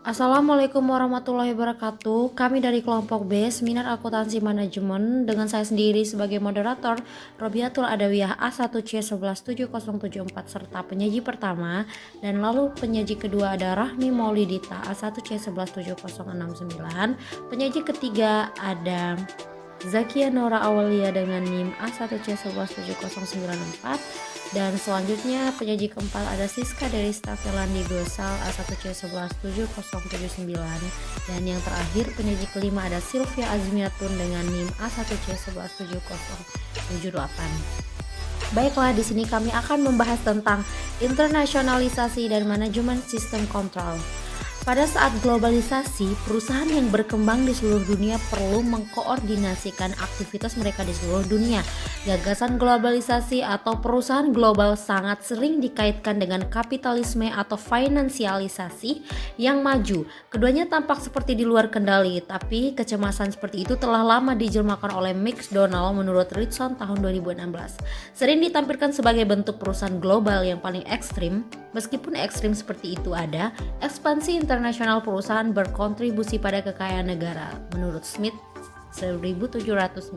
Assalamualaikum warahmatullahi wabarakatuh. Kami dari kelompok B, Seminar Akuntansi Manajemen, dengan saya sendiri sebagai moderator, Robiatul Adawiyah A1C1170774 serta penyaji pertama, dan lalu penyaji kedua ada Rahmi Maulidita A1C1177069. Penyaji ketiga ada Zakia Nora Awalia dengan NIM A1C1170964, dan selanjutnya penyaji keempat ada Siska dari Stafelandi Gosal A1C1177079, dan yang terakhir penyaji kelima ada Sylvia Azmiatun dengan NIM A1C1177078. Baiklah, di sini kami akan membahas tentang internasionalisasi dan manajemen sistem kontrol. Pada saat globalisasi, perusahaan yang berkembang di seluruh dunia perlu mengkoordinasikan aktivitas mereka di seluruh dunia. Gagasan globalisasi atau perusahaan global sangat sering dikaitkan dengan kapitalisme atau finansialisasi yang maju. Keduanya tampak seperti di luar kendali, tapi kecemasan seperti itu telah lama dijelmakan oleh McDonald menurut Ritson tahun 2016. Sering ditampilkan sebagai bentuk perusahaan global yang paling ekstrim. Meskipun ekstrim seperti itu ada, ekspansi internasional perusahaan berkontribusi pada kekayaan negara, menurut Smith 1793.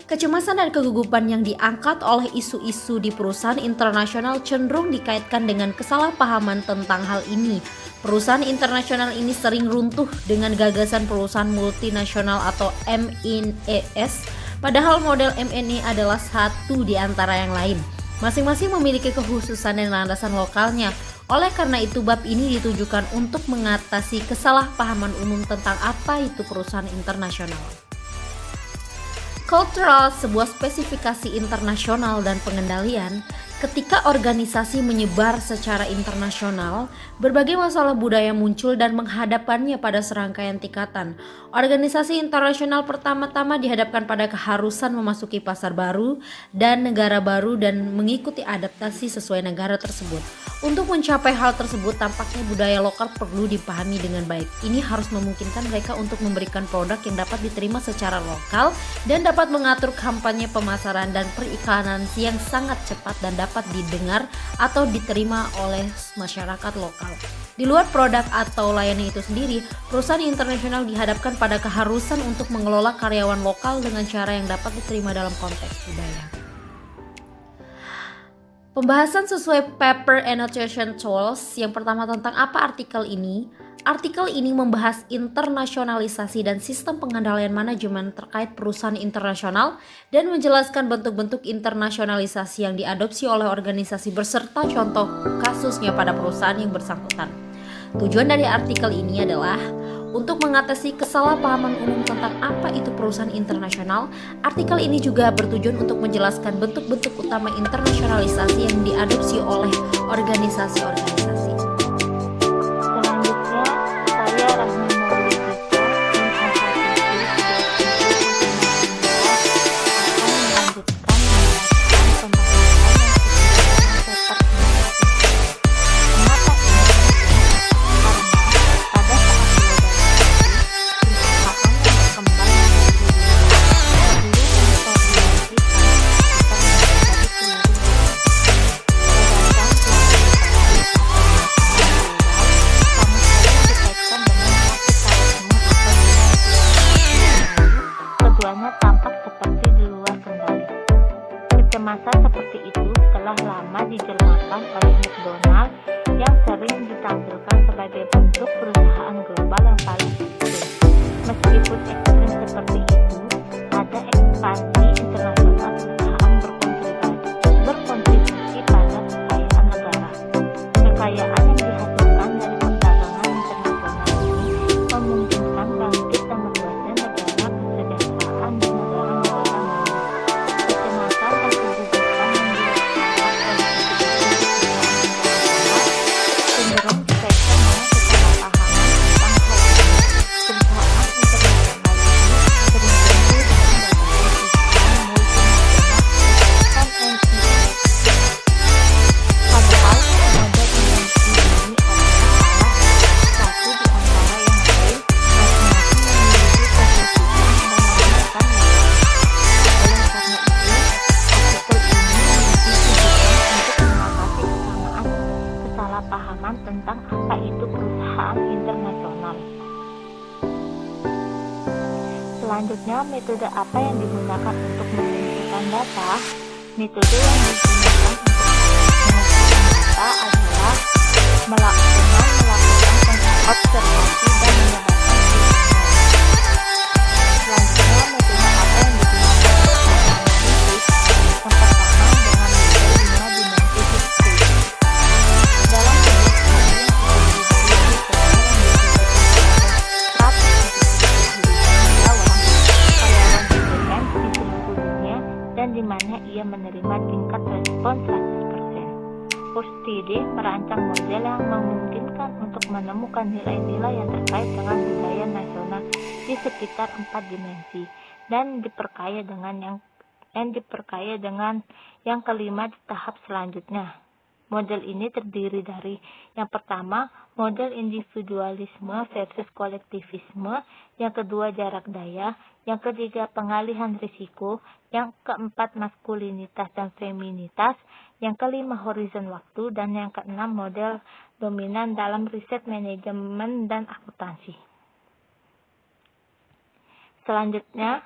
Kecemasan dan kegugupan yang diangkat oleh isu-isu di perusahaan internasional cenderung dikaitkan dengan kesalahpahaman tentang hal ini. Perusahaan internasional ini sering runtuh dengan gagasan perusahaan multinasional atau MNES, padahal model MNE adalah satu di antara yang lain. Masing-masing memiliki kekhususan dan landasan lokalnya. Oleh karena itu, bab ini ditujukan untuk mengatasi kesalahpahaman umum tentang apa itu perusahaan internasional. Cultural, sebuah spesifikasi internasional dan pengendalian. Ketika organisasi menyebar secara internasional, berbagai masalah budaya muncul dan menghadapannya pada serangkaian tingkatan. Organisasi internasional pertama-tama dihadapkan pada keharusan memasuki pasar baru dan negara baru dan mengikuti adaptasi sesuai negara tersebut. Untuk mencapai hal tersebut, tampaknya budaya lokal perlu dipahami dengan baik. Ini harus memungkinkan mereka untuk memberikan produk yang dapat diterima secara lokal dan dapat mengatur kampanye pemasaran dan periklanan yang sangat cepat dan dapat didengar atau diterima oleh masyarakat lokal. Di luar produk atau layanan itu sendiri, perusahaan internasional dihadapkan pada keharusan untuk mengelola karyawan lokal dengan cara yang dapat diterima dalam konteks budaya. Pembahasan sesuai Paper Annotation Tools. Yang pertama, tentang apa artikel ini? Artikel ini membahas internasionalisasi dan sistem pengendalian manajemen terkait perusahaan internasional dan menjelaskan bentuk-bentuk internasionalisasi yang diadopsi oleh organisasi beserta contoh kasusnya pada perusahaan yang bersangkutan. Tujuan dari artikel ini adalah untuk mengatasi kesalahpahaman umum tentang apa itu perusahaan internasional. Artikel ini juga bertujuan untuk menjelaskan bentuk-bentuk utama internasionalisasi yang diadopsi oleh organisasi-organisasi. Kecemasan seperti itu telah lama dijelmakan oleh McDonald yang sering ditampilkan sebagai bentuk perusahaan global yang paling ekstrim. Meskipun ekstrim seperti itu, ada ekspansi internasional perusahaan berkontribusi pada kekayaan negara. Kekayaan yang dihasilkan dari perdagangan internasional ini memungkinkan bangkit dan meluasnya negara kesejahteraan di negara-negara lain. Kecemasan dan kegugupan yang dirasakan oleh cenderung dikaitkan dengan kesalahpahaman tentang hal ini. Perusahaan internasional ini sering tumbuh dengan berbagai perusahaan multinasional MNE. Padahal model MNE ini adalah satu di antara yang lain, masing-masing memiliki kekhususan dan landasan lokal. Oleh karena itu, artikel ini ditujukan untuk mengatasi kesamaan kesalahpahaman tentang apa itu perusahaan perusahaan internasional. Selanjutnya, metode apa yang digunakan untuk mengumpulkan data? Metode yang digunakan untuk mengumpulkan data adalah melakukan observasi dan menyebarkan ilmu. Selanjutnya, metode apa yang digunakan untuk menganalisis? Yang pertama, dengan model 5 dimensi history. Dalam sebuah studi yang terdiri dari researcher yang ditunjukkan kepada 170 karyawan independen di seluruh dunia dan di mana ia menerima tingkat respon 100%. Hofstede merancang model yang memungkinkan untuk menemukan nilai-nilai yang terkait dengan budaya nasional di sekitar 4 dimensi dan diperkaya dengan yang kelima di tahap selanjutnya. Model ini terdiri dari yang pertama, model individualisme versus kolektivisme, yang kedua jarak daya, yang ketiga pengalihan risiko, yang keempat maskulinitas dan feminitas, yang kelima horizon waktu, dan yang keenam model dominan dalam riset manajemen dan akuntansi. Selanjutnya,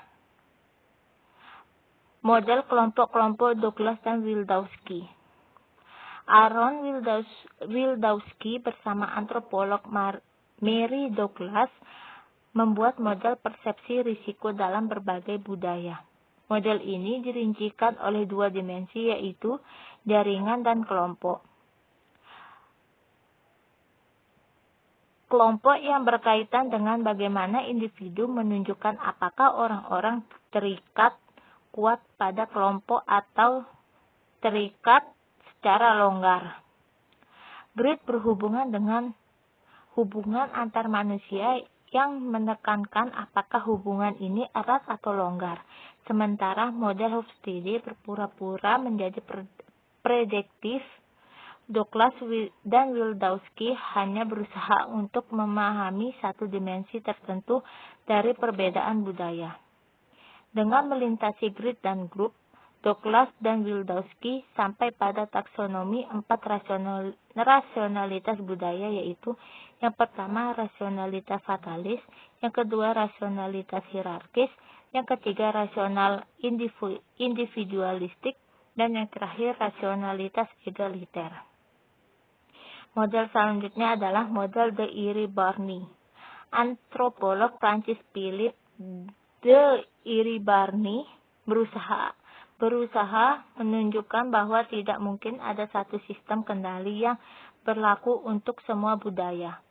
model kelompok-kelompok Douglas dan Wildawski. Aaron Wildawski bersama antropolog Mary Douglas membuat model persepsi risiko dalam berbagai budaya. Model ini dirincikan oleh 2 dimensi, yaitu jaringan dan kelompok. Kelompok yang berkaitan dengan bagaimana individu menunjukkan apakah orang-orang terikat kuat pada kelompok atau terikat secara longgar. Grid berhubungan dengan hubungan antar manusia yang menekankan apakah hubungan ini erat atau longgar. Sementara model Hofstede berpura-pura menjadi prediktif. Douglas dan Wildawski hanya berusaha untuk memahami satu dimensi tertentu dari perbedaan budaya. Dengan melintasi grid dan grup, Douglas dan Wildawski sampai pada taksonomi 4 rasionalitas budaya, yaitu yang pertama rasionalitas fatalis, yang kedua rasionalitas hierarkis, yang ketiga rasional individualistik, dan yang terakhir rasionalitas egaliter. Model selanjutnya adalah model de Iribarne. Antropolog Prancis Philippe de Iribarne berusaha menunjukkan bahwa tidak mungkin ada satu sistem kendali yang berlaku untuk semua budaya.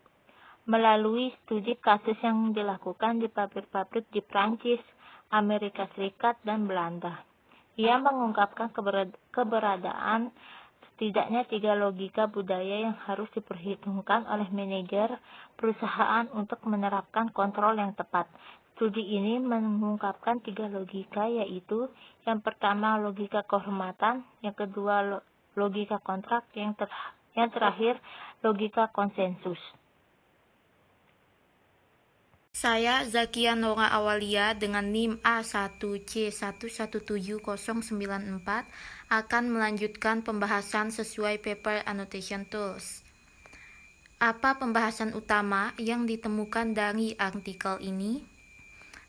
Melalui studi kasus yang dilakukan di pabrik-pabrik di Prancis, Amerika Serikat, dan Belanda, ia mengungkapkan keberadaan setidaknya 3 logika budaya yang harus diperhitungkan oleh manajer perusahaan untuk menerapkan kontrol yang tepat. Studi ini mengungkapkan 3 logika, yaitu yang pertama logika kehormatan, yang kedua logika kontrak, yang terakhir logika konsensus. Saya Zakia Nora Awalia dengan NIM A1C117094 akan melanjutkan pembahasan sesuai paper annotation tools. Apa pembahasan utama yang ditemukan dari artikel ini?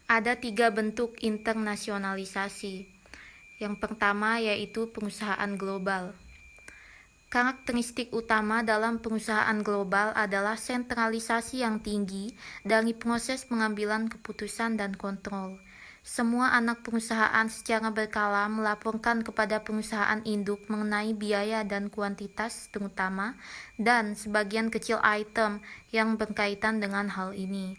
Ada 3 bentuk internasionalisasi. Yang pertama yaitu perusahaan global. Karakteristik utama dalam perusahaan global adalah sentralisasi yang tinggi dari proses pengambilan keputusan dan kontrol. Semua anak perusahaan secara berkala melaporkan kepada perusahaan induk mengenai biaya dan kuantitas terutama, dan sebagian kecil item yang berkaitan dengan hal ini.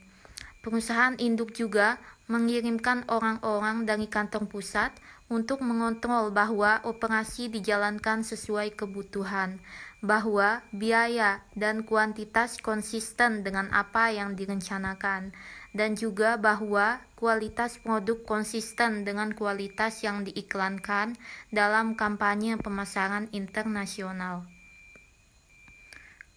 Perusahaan induk juga mengirimkan orang-orang dari kantor pusat untuk mengontrol bahwa operasi dijalankan sesuai kebutuhan, bahwa biaya dan kuantitas konsisten dengan apa yang direncanakan, dan juga bahwa kualitas produk konsisten dengan kualitas yang diiklankan dalam kampanye pemasaran internasional.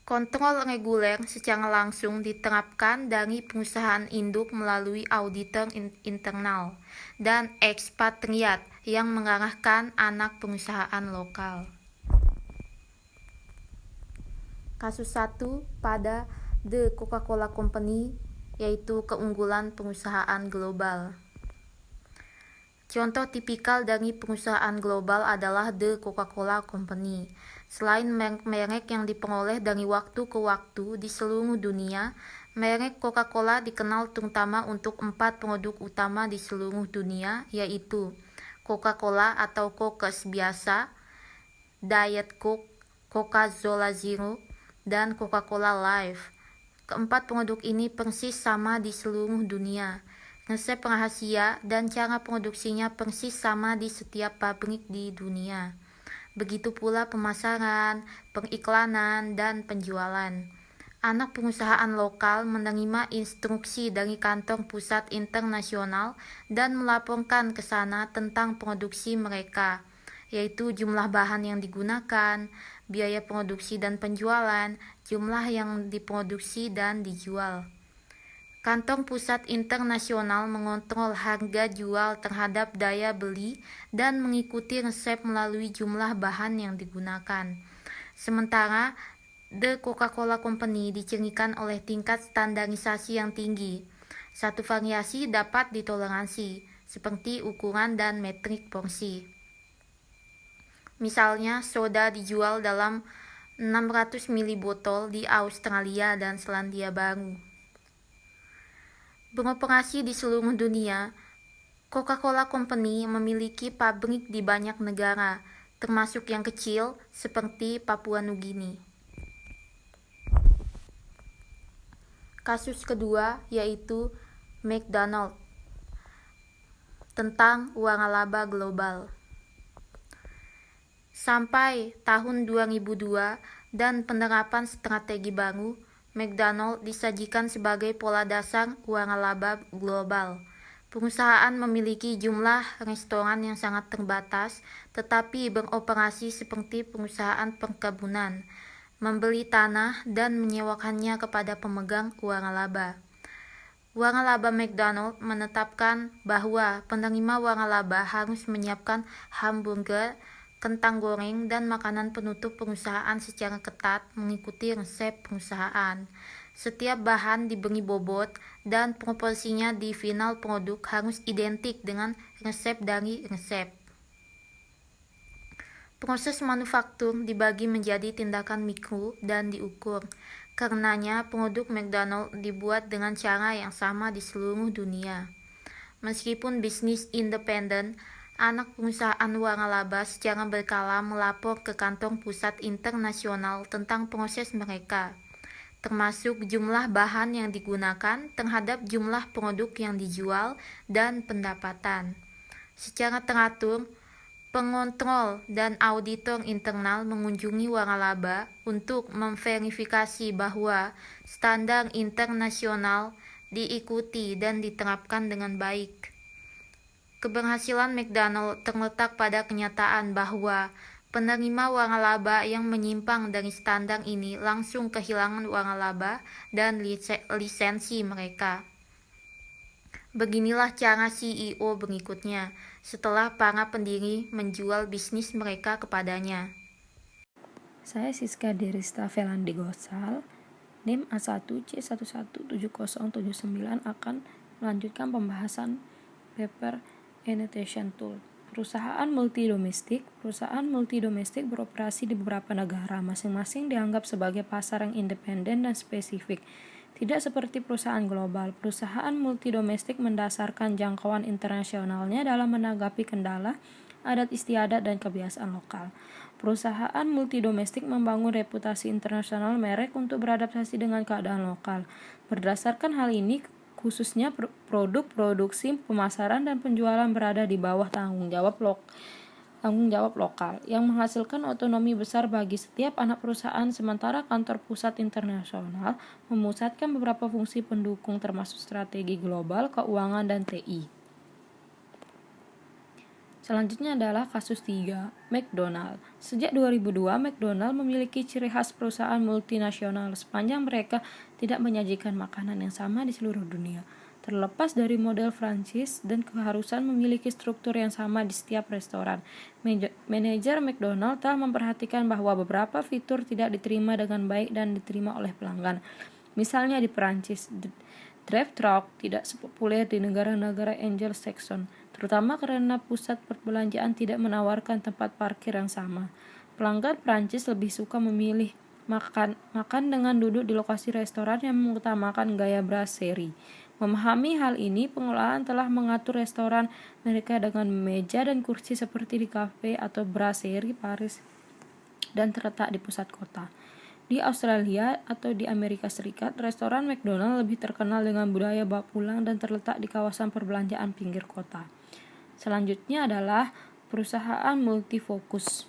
Kontrol reguler secara langsung diterapkan dari perusahaan induk melalui auditor internal dan ekspatriat yang mengarahkan anak perusahaan lokal. Kasus 1 pada The Coca-Cola Company, yaitu keunggulan perusahaan global. Contoh tipikal dari perusahaan global adalah The Coca-Cola Company. Selain merek yang diperoleh dari waktu ke waktu di seluruh dunia, merek Coca-Cola dikenal terutama untuk 4 produk utama di seluruh dunia, yaitu Coca-Cola atau Cokes biasa, Diet Coke, Coca-Cola Zero, dan Coca-Cola Life. Keempat produk ini persis sama di seluruh dunia. Resep rahasia dan cara produksinya persis sama di setiap pabrik di dunia. Begitu pula pemasaran, periklanan, dan penjualan. Anak perusahaan lokal menerima instruksi dari kantor pusat internasional dan melaporkan ke sana tentang produksi mereka, yaitu jumlah bahan yang digunakan, biaya produksi dan penjualan, jumlah yang diproduksi dan dijual. Kantor pusat internasional mengontrol harga jual terhadap daya beli dan mengikuti resep melalui jumlah bahan yang digunakan. Sementara The Coca-Cola Company dicirikan oleh tingkat standarisasi yang tinggi. Satu variasi dapat ditoleransi, seperti ukuran dan metrik porsi. Misalnya, soda dijual dalam 600 ml botol di Australia dan Selandia Baru. Beroperasi di seluruh dunia, Coca-Cola Company memiliki pabrik di banyak negara, termasuk yang kecil seperti Papua Nugini. Kasus kedua yaitu McDonald's tentang uang laba global. Sampai tahun 2002 dan penerapan strategi baru, McDonald's disajikan sebagai pola dasar uang laba global. Perusahaan memiliki jumlah restoran yang sangat terbatas, tetapi beroperasi seperti perusahaan perkebunan, membeli tanah dan menyewakannya kepada pemegang uang laba. Uang laba McDonald's menetapkan bahwa penerima uang laba harus menyiapkan hamburger, kentang goreng, dan makanan penutup perusahaan secara ketat mengikuti resep perusahaan. Setiap bahan diberi bobot dan proporsinya di final produk harus identik dengan resep dari resep. Proses manufaktur dibagi menjadi tindakan mikro dan diukur. Karenanya, produk McDonald's dibuat dengan cara yang sama di seluruh dunia. Meskipun bisnis independen, anak perusahaan uang laba secara berkala melapor ke kantor pusat internasional tentang proses mereka, termasuk jumlah bahan yang digunakan terhadap jumlah produk yang dijual dan pendapatan. Secara teratur, pengontrol dan auditor internal mengunjungi uang laba untuk memverifikasi bahwa standar internasional diikuti dan diterapkan dengan baik. Keberhasilan McDonald's terletak pada kenyataan bahwa penerima uang laba yang menyimpang dari standar ini langsung kehilangan uang laba dan lisensi mereka. Beginilah cara CEO berikutnya, setelah para pendiri menjual bisnis mereka kepadanya. Saya Siska Derista Velandi Gosal, NIM A1C117079 akan melanjutkan pembahasan paper Annotation Tool. Perusahaan multidomestik beroperasi di beberapa negara, masing-masing dianggap sebagai pasar yang independen dan spesifik. Tidak seperti perusahaan global, perusahaan multidomestik mendasarkan jangkauan internasionalnya dalam menanggapi kendala, adat istiadat, dan kebiasaan lokal. Perusahaan multidomestik membangun reputasi internasional merek untuk beradaptasi dengan keadaan lokal. Berdasarkan hal ini, khususnya produk, produksi, pemasaran, dan penjualan berada di bawah tanggung jawab lokal yang menghasilkan otonomi besar bagi setiap anak perusahaan, sementara kantor pusat internasional memusatkan beberapa fungsi pendukung termasuk strategi global, keuangan, dan TI. Selanjutnya adalah kasus 3, McDonald. Sejak 2002, McDonald memiliki ciri khas perusahaan multinasional sepanjang mereka tidak menyajikan makanan yang sama di seluruh dunia. Terlepas dari model franchise dan keharusan memiliki struktur yang sama di setiap restoran, manajer McDonald telah memperhatikan bahwa beberapa fitur tidak diterima dengan baik dan diterima oleh pelanggan. Misalnya di Perancis, drive-thru tidak sepopuler di negara-negara Anglo-Saxon, terutama karena pusat perbelanjaan tidak menawarkan tempat parkir yang sama. Pelanggan Perancis lebih suka memilih makan dengan duduk di lokasi restoran yang mengutamakan gaya brasserie. Memahami hal ini, pengelolaan telah mengatur restoran mereka dengan meja dan kursi seperti di kafe atau brasserie Paris dan terletak di pusat kota. Di Australia atau di Amerika Serikat, restoran McDonald lebih terkenal dengan budaya bawa pulang dan terletak di kawasan perbelanjaan pinggir kota. Selanjutnya adalah perusahaan multifokus.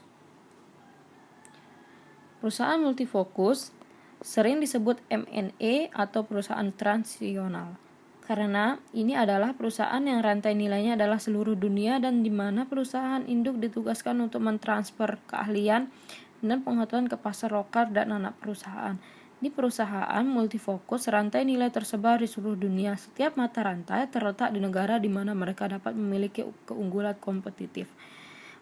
Perusahaan multifokus sering disebut M&A atau perusahaan transisional, karena ini adalah perusahaan yang rantai nilainya adalah seluruh dunia dan di mana perusahaan induk ditugaskan untuk mentransfer keahlian dan pengetahuan ke pasar lokal dan anak perusahaan. Di perusahaan multifokus, rantai nilai tersebar di seluruh dunia. Setiap mata rantai terletak di negara di mana mereka dapat memiliki keunggulan kompetitif.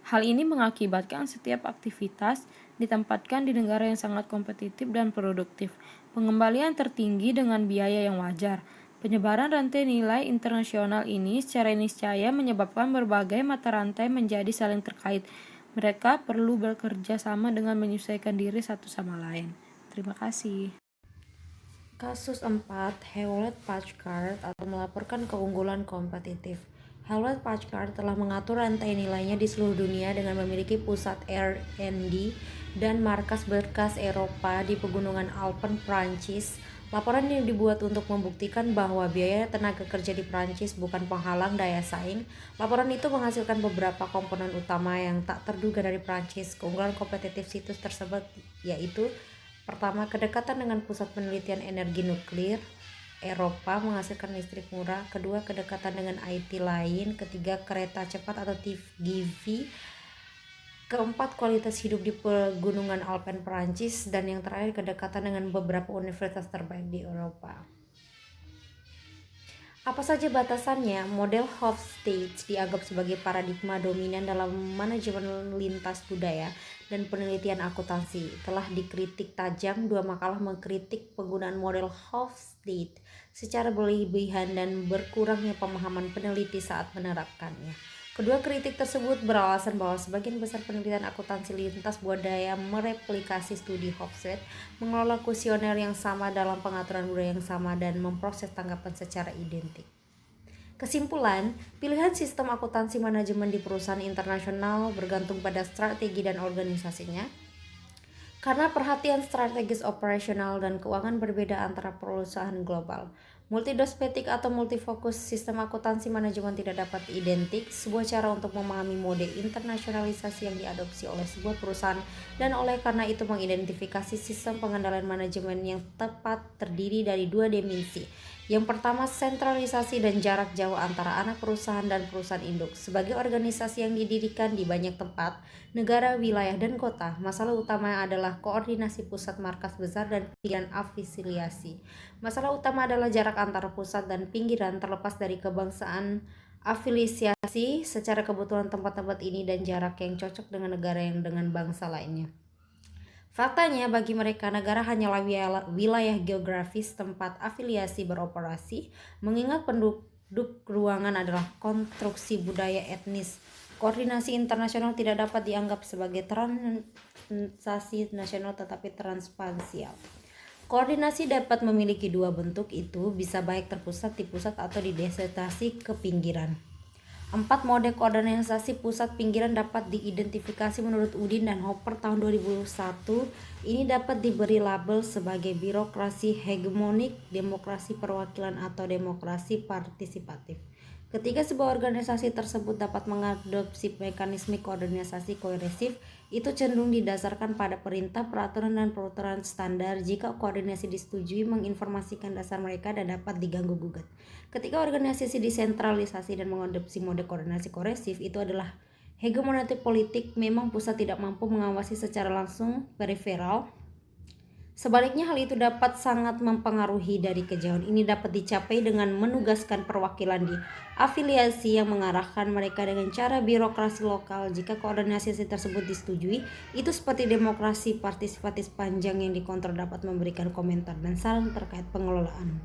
Hal ini mengakibatkan setiap aktivitas ditempatkan di negara yang sangat kompetitif dan produktif. Pengembalian tertinggi dengan biaya yang wajar. Penyebaran rantai nilai internasional ini secara niscaya menyebabkan berbagai mata rantai menjadi saling terkait. Mereka perlu bekerja sama dengan menyesuaikan diri satu sama lain. Terima kasih. Kasus 4, Hewlett-Packard atau melaporkan keunggulan kompetitif. Hewlett-Packard telah mengatur rantai nilainya di seluruh dunia dengan memiliki pusat R&D dan markas berkas Eropa di pegunungan Alpen, Prancis. Laporan ini dibuat untuk membuktikan bahwa biaya tenaga kerja di Prancis bukan penghalang daya saing. Laporan itu menghasilkan beberapa komponen utama yang tak terduga dari Prancis. Keunggulan kompetitif situs tersebut yaitu: pertama, kedekatan dengan pusat penelitian energi nuklir Eropa menghasilkan listrik murah. Kedua, kedekatan dengan IT lain. Ketiga, kereta cepat atau TGV. Keempat, kualitas hidup di pegunungan Alpen Perancis. Dan yang terakhir, kedekatan dengan beberapa universitas terbaik di Eropa. Apa saja batasannya? Model Hofstede dianggap sebagai paradigma dominan dalam manajemen lintas budaya dan penelitian akuntansi. Telah dikritik tajam, 2 makalah mengkritik penggunaan model Hofstede secara berlebihan dan berkurangnya pemahaman peneliti saat menerapkannya. Kedua kritik tersebut beralasan bahwa sebagian besar penelitian akuntansi lintas budaya mereplikasi studi Hofstede, mengelola kuesioner yang sama dalam pengaturan budaya yang sama, dan memproses tanggapan secara identik. Kesimpulan, pilihan sistem akuntansi manajemen di perusahaan internasional bergantung pada strategi dan organisasinya. Karena perhatian strategis operasional dan keuangan berbeda antara perusahaan global, multidospektif atau multifokus sistem akuntansi manajemen tidak dapat identik, sebuah cara untuk memahami mode internasionalisasi yang diadopsi oleh sebuah perusahaan, dan oleh karena itu mengidentifikasi sistem pengendalian manajemen yang tepat terdiri dari 2 dimensi. Yang pertama, sentralisasi dan jarak jauh antara anak perusahaan dan perusahaan induk. Sebagai organisasi yang didirikan di banyak tempat, negara, wilayah, dan kota, masalah utamanya adalah koordinasi pusat, markas besar, dan pinggiran afiliasi. Masalah utama adalah jarak antara pusat dan pinggiran terlepas dari kebangsaan afiliasi secara kebutuhan tempat-tempat ini dan jarak yang cocok dengan negara yang dengan bangsa lainnya. Faktanya, bagi mereka, negara hanyalah wilayah geografis tempat afiliasi beroperasi, mengingat penduduk ruangan adalah konstruksi budaya etnis. Koordinasi internasional tidak dapat dianggap sebagai transaksi nasional tetapi transpansial. Koordinasi dapat memiliki 2 bentuk, itu bisa baik terpusat di pusat atau didesentralisasi ke pinggiran. 4 mode koordinasi pusat pinggiran dapat diidentifikasi menurut Udin dan Hopper tahun 2001. Ini dapat diberi label sebagai birokrasi hegemonik, demokrasi perwakilan, atau demokrasi partisipatif. Ketika sebuah organisasi tersebut dapat mengadopsi mekanisme koordinasi koersif, itu cenderung didasarkan pada perintah, peraturan, dan peraturan standar. Jika koordinasi disetujui, menginformasikan dasar mereka dan dapat diganggu-gugat. Ketika organisasi disentralisasi dan mengadopsi mode koordinasi koersif, itu adalah hegemonik politik. Memang pusat tidak mampu mengawasi secara langsung periferal, Sebaliknya hal itu dapat sangat mempengaruhi. Dari kejauhan ini dapat dicapai dengan menugaskan perwakilan di afiliasi yang mengarahkan mereka dengan cara birokrasi lokal. Jika koordinasi tersebut disetujui, itu seperti demokrasi partisipatif panjang yang dikontrol dapat memberikan komentar dan saran terkait pengelolaan.